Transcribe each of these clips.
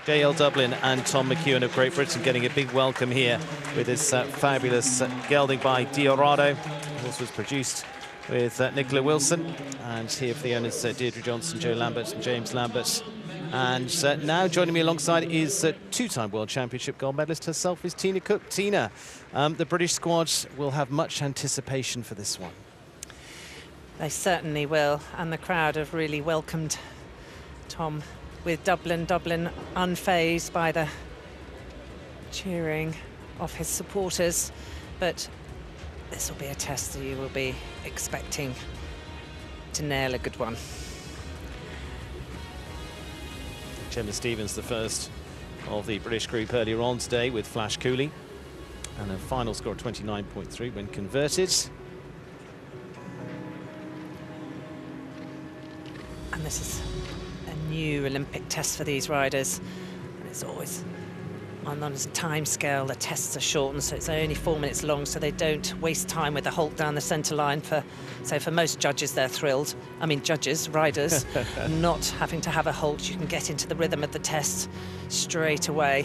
JL Dublin and Tom McEwan of Great Britain getting a big welcome here with this fabulous gelding by Diorado. This was produced with Nicola Wilson, and here for the owners Deirdre Johnson, Joe Lambert and James Lambert. And now joining me alongside is two-time World Championship gold medalist herself is Tina Cook. Tina, the British squad will have much anticipation for this one. They certainly will, and the crowd have really welcomed Tom with Dublin unfazed by the cheering of his supporters. But this will be a test that you will be expecting to nail a good one. Gemma Stevens, the first of the British group earlier on today with Flash Cooley, and a final score of 29.3 when converted. And this is a new Olympic test for these riders, and it's always on a time scale. The tests are shortened, so it's only 4 minutes long, so they don't waste time with a halt down the centre line. So for most judges, they're thrilled. I mean, judges, riders, not having to have a halt. You can get into the rhythm of the test straight away.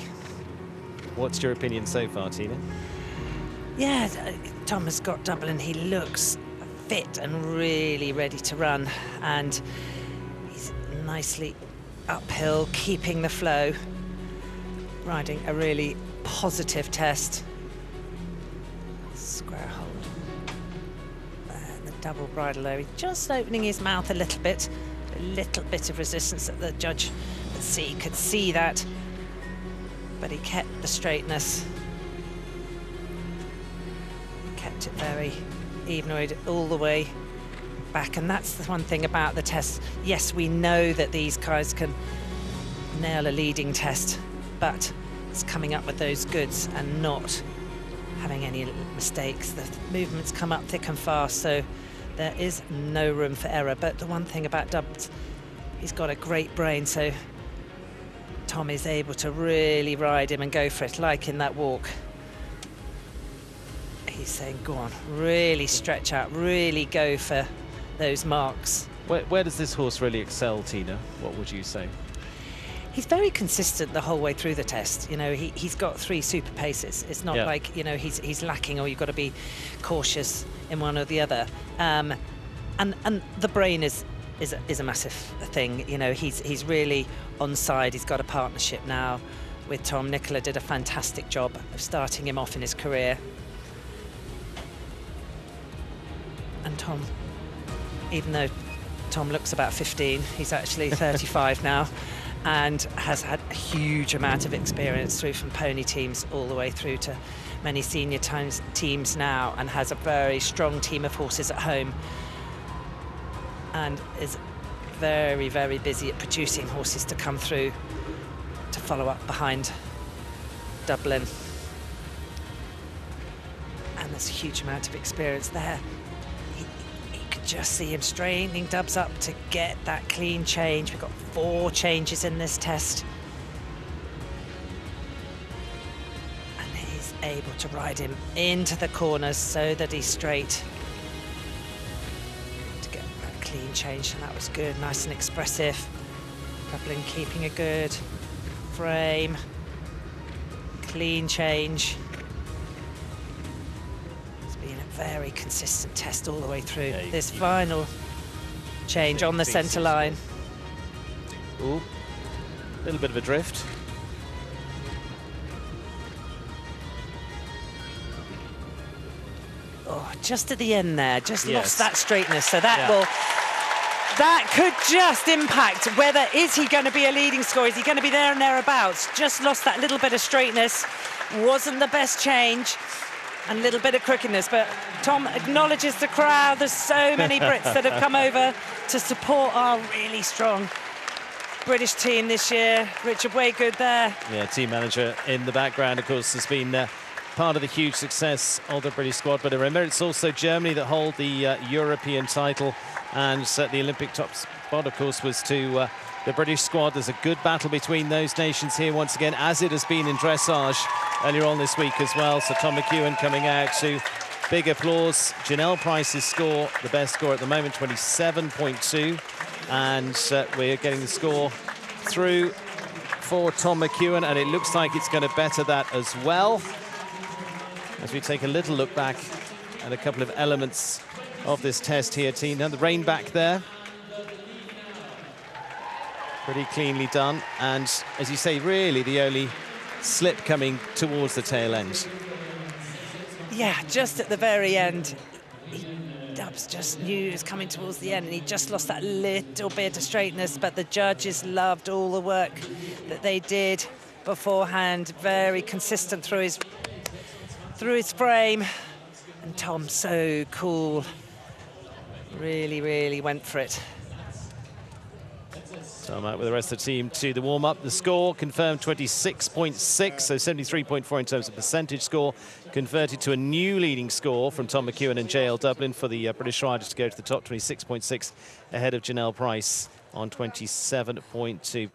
What's your opinion so far, Tina? Yeah, Tom has got Dublin. He looks fit and really ready to run, and he's nicely uphill, keeping the flow, riding a really positive test. Square hold. And the double bridle there. He's just opening his mouth a little bit of resistance that the judge could see that, but he kept the straightness. Kept it very even all the way back, and that's the one thing about the test. Yes, we know that these guys can nail a leading test, but it's coming up with those goods and not having any mistakes. The movements come up thick and fast, so there is no room for error. But the one thing about Dubbs, he's got a great brain, so Tom is able to really ride him and go for it, like in that walk. He's saying, go on, really stretch out, really go for those marks. Where does this horse really excel, Tina? What would you say? He's very consistent the whole way through the test. You know, he's got 3 super paces. It's not like, you know, he's lacking, or you've got to be cautious in one or the other. And the brain is a massive thing. You know, he's really on side. He's got a partnership now with Tom. Nicola did a fantastic job of starting him off in his career. And Tom, even though Tom looks about 15, he's actually 35 now, and has had a huge amount of experience through from pony teams all the way through to many senior teams now, and has a very strong team of horses at home, and is very, very busy at producing horses to come through to follow up behind Dublin. And there's a huge amount of experience there. Just see him straightening Dubbs up to get that clean change. We've got 4 changes in this test. And he's able to ride him into the corners so that he's straight to get that clean change, and that was good, nice and expressive. Dublin keeping a good frame, clean change. Very consistent test all the way through. Yeah, this final change on the centre line. Ooh, a little bit of a drift. Oh, just at the end there, just lost that straightness. So that could just impact whether is he going to be a leading score, is he going to be there and thereabouts. Just lost that little bit of straightness. Wasn't the best change. And a little bit of crookedness, but Tom acknowledges the crowd. There's so many Brits that have come over to support our really strong British team this year. Richard Waygood there. Yeah, team manager in the background, of course, has been part of the huge success of the British squad. But remember, it's also Germany that hold the European title, and the Olympic top spot, of course, was to the British squad. There's a good battle between those nations here once again, as it has been in dressage earlier on this week as well. So Tom McEwan coming out to big applause. Janelle Price's score, the best score at the moment, 27.2. And we're getting the score through for Tom McEwan, and it looks like it's going to better that as well. As we take a little look back at a couple of elements of this test here, Tina. The rain back there. Pretty cleanly done. And as you say, really the only slip coming towards the tail end. Yeah, just at the very end. Dubs just knew it was coming towards the end, and he just lost that little bit of straightness, but the judges loved all the work that they did beforehand. Very consistent through his frame. And Tom, so cool. Really, really went for it. So I'm out with the rest of the team to the warm-up. The score confirmed 26.6, so 73.4 in terms of percentage score, converted to a new leading score from Tom McEwan and JL Dublin for the British riders to go to the top, 26.6 ahead of Janelle Price on 27.2.